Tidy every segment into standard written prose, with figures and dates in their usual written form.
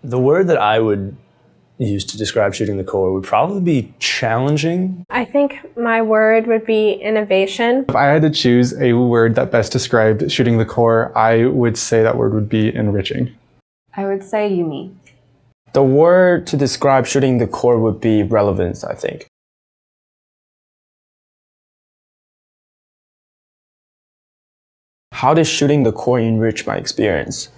The word that I would use to describe shooting the core would probably be challenging. I think my word would be innovation. If I had to choose a word that best described shooting the core, I would say that word would be enriching. I would say unique. The word to describe shooting the core would be relevance, I think. How does shooting the core enrich my experience?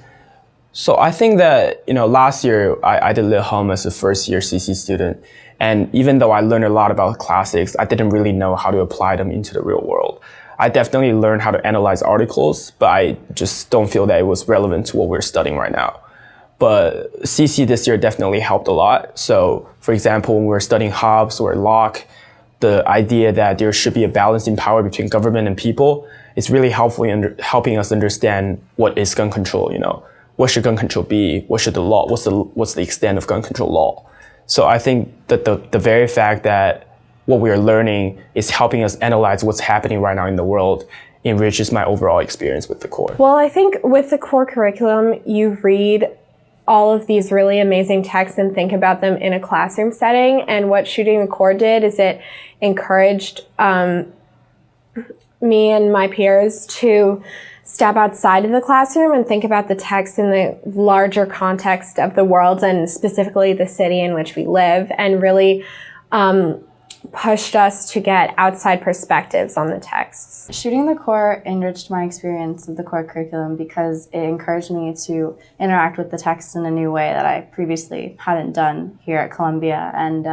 So I think that, last year I did Lit Hum as a first year CC student. And even though I learned a lot about classics, I didn't really know how to apply them into the real world. I definitely learned how to analyze articles, but I just don't feel that it was relevant to what we're studying right now. But CC this year definitely helped a lot. So for example, when we're studying Hobbes or Locke, the idea that there should be a balance in power between government and people is really helpful in helping us understand what is gun control, What should gun control be? What should the law? What's the extent of gun control law? So I think that the very fact that what we are learning is helping us analyze what's happening right now in the world enriches my overall experience with the core. Well, I think with the core curriculum, you read all of these really amazing texts and think about them in a classroom setting. And what shooting the core did is it encouraged me and my peers to step outside of the classroom and think about the text in the larger context of the world and specifically the city in which we live, and really pushed us to get outside perspectives on the texts. Shooting the core enriched my experience of the core curriculum because it encouraged me to interact with the text in a new way that I previously hadn't done here at Columbia. And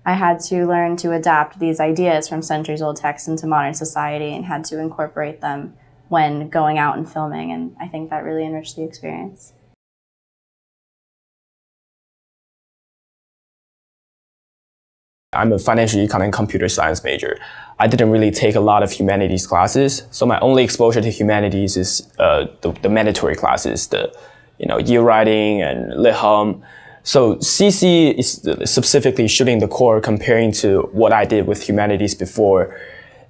I had to learn to adapt these ideas from centuries-old texts into modern society and had to incorporate them when going out and filming, and I think that really enriched the experience. I'm a financial econ and computer science major. I didn't really take a lot of humanities classes, so my only exposure to humanities is the mandatory classes, the year writing and Lit Hum. So CC is specifically shooting the core comparing to what I did with humanities before.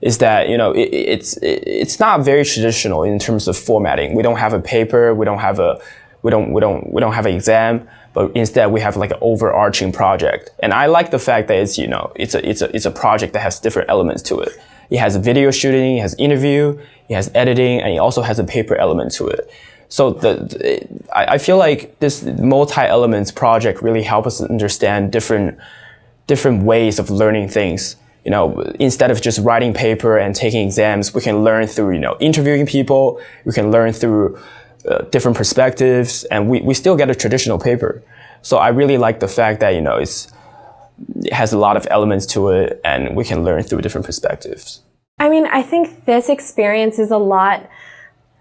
Is that it's not very traditional in terms of formatting. We don't have a paper, we don't have an exam, but instead we have like an overarching project. And I like the fact that it's a project that has different elements to it. It has video shooting, it has interview, it has editing, and it also has a paper element to it. So I feel like this multi-elements project really helps us understand different ways of learning things. Instead of just writing paper and taking exams, we can learn through, interviewing people, we can learn through different perspectives, and we still get a traditional paper. So I really like the fact that, it has a lot of elements to it and we can learn through different perspectives. I think this experience is a lot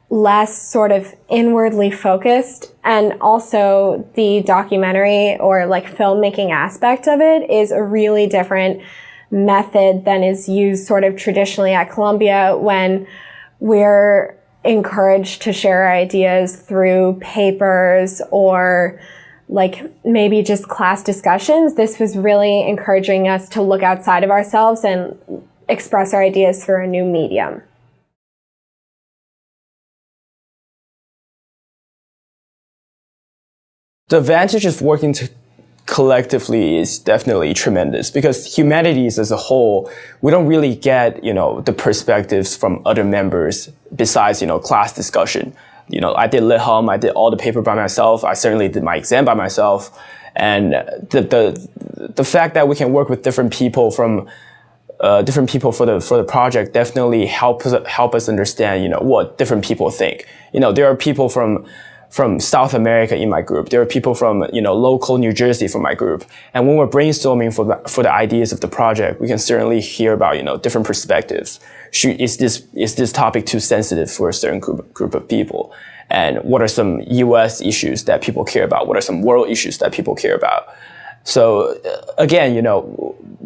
less sort of inwardly focused, and also the documentary or like filmmaking aspect of it is a really different method than is used sort of traditionally at Columbia when we're encouraged to share our ideas through papers or like maybe just class discussions. This was really encouraging us to look outside of ourselves and express our ideas through a new medium. The advantage of working collectively is definitely tremendous because humanities as a whole, we don't really get, the perspectives from other members besides, class discussion. I did Lit Hum, I did all the paper by myself. I certainly did my exam by myself. And the fact that we can work with different people for the project definitely help us understand, what different people think. There are people from South America in my group. There are people from, local New Jersey from my group. And when we're brainstorming for the ideas of the project, we can certainly hear about, different perspectives. Is this topic too sensitive for a certain group of people? And what are some US issues that people care about? What are some world issues that people care about? So again,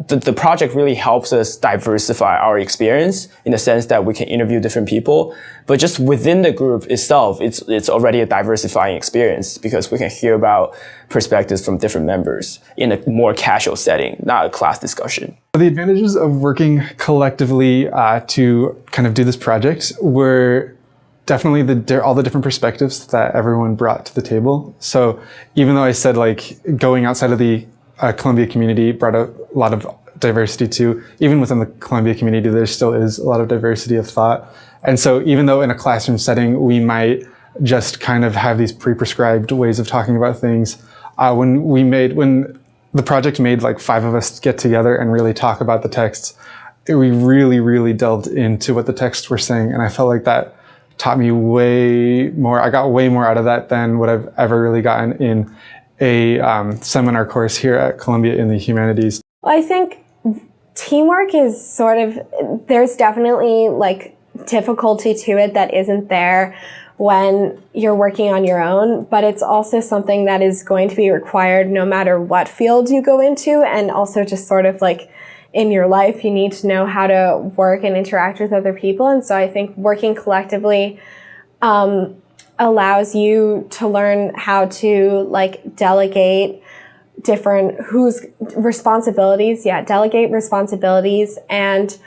the project really helps us diversify our experience in the sense that we can interview different people, but just within the group itself, it's already a diversifying experience because we can hear about perspectives from different members in a more casual setting, not a class discussion. The advantages of working collectively to kind of do this project were definitely all the different perspectives that everyone brought to the table. So even though I said like going outside of the Columbia community brought a lot of diversity too, even within the Columbia community, there still is a lot of diversity of thought. And so even though in a classroom setting, we might just kind of have these pre-prescribed ways of talking about things, when the project made like 5 of us get together and really talk about the texts, we really, really delved into what the texts were saying. And I felt like that taught me way more. I got way more out of that than what I've ever really gotten in a seminar course here at Columbia in the humanities. Well, I think teamwork is there's definitely like difficulty to it that isn't there when you're working on your own, but it's also something that is going to be required no matter what field you go into, and also just sort of like in your life, you need to know how to work and interact with other people. And so I think working collectively allows you to learn how to like delegate delegate responsibilities, and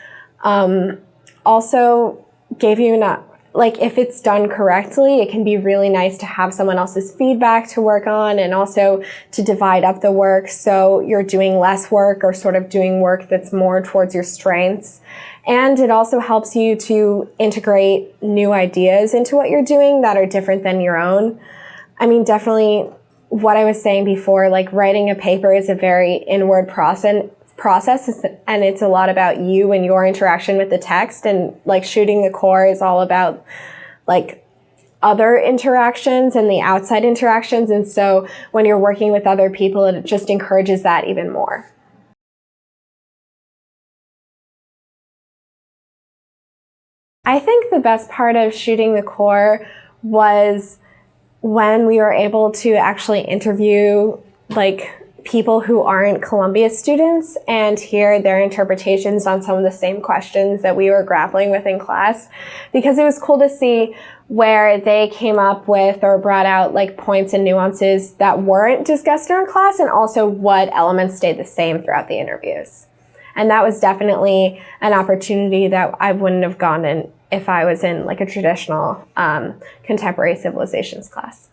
also gave you like if it's done correctly, it can be really nice to have someone else's feedback to work on, and also to divide up the work so you're doing less work or sort of doing work that's more towards your strengths. And it also helps you to integrate new ideas into what you're doing that are different than your own. I mean, definitely what I was saying before, like writing a paper is a very inward process, and it's a lot about you and your interaction with the text, and like shooting the core is all about like other interactions and the outside interactions. And so when you're working with other people, it just encourages that even more. I think the best part of shooting the core was when we were able to actually interview like people who aren't Columbia students and hear their interpretations on some of the same questions that we were grappling with in class, because it was cool to see where they came up with or brought out like points and nuances that weren't discussed in our class, and also what elements stayed the same throughout the interviews. And that was definitely an opportunity that I wouldn't have gone in if I was in like a traditional contemporary civilizations class.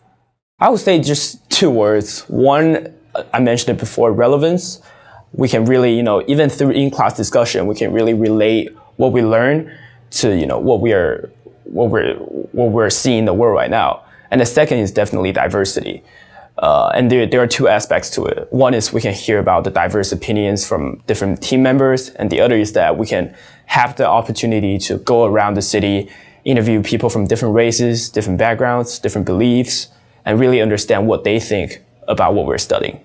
I would say just 2 words. One, I mentioned it before, relevance. We can really, even through in-class discussion, we can really relate what we learn to, what we're seeing in the world right now. And the second is definitely diversity. And there are 2 aspects to it. One is we can hear about the diverse opinions from different team members, and the other is that we can have the opportunity to go around the city, interview people from different races, different backgrounds, different beliefs, and really understand what they think about what we're studying.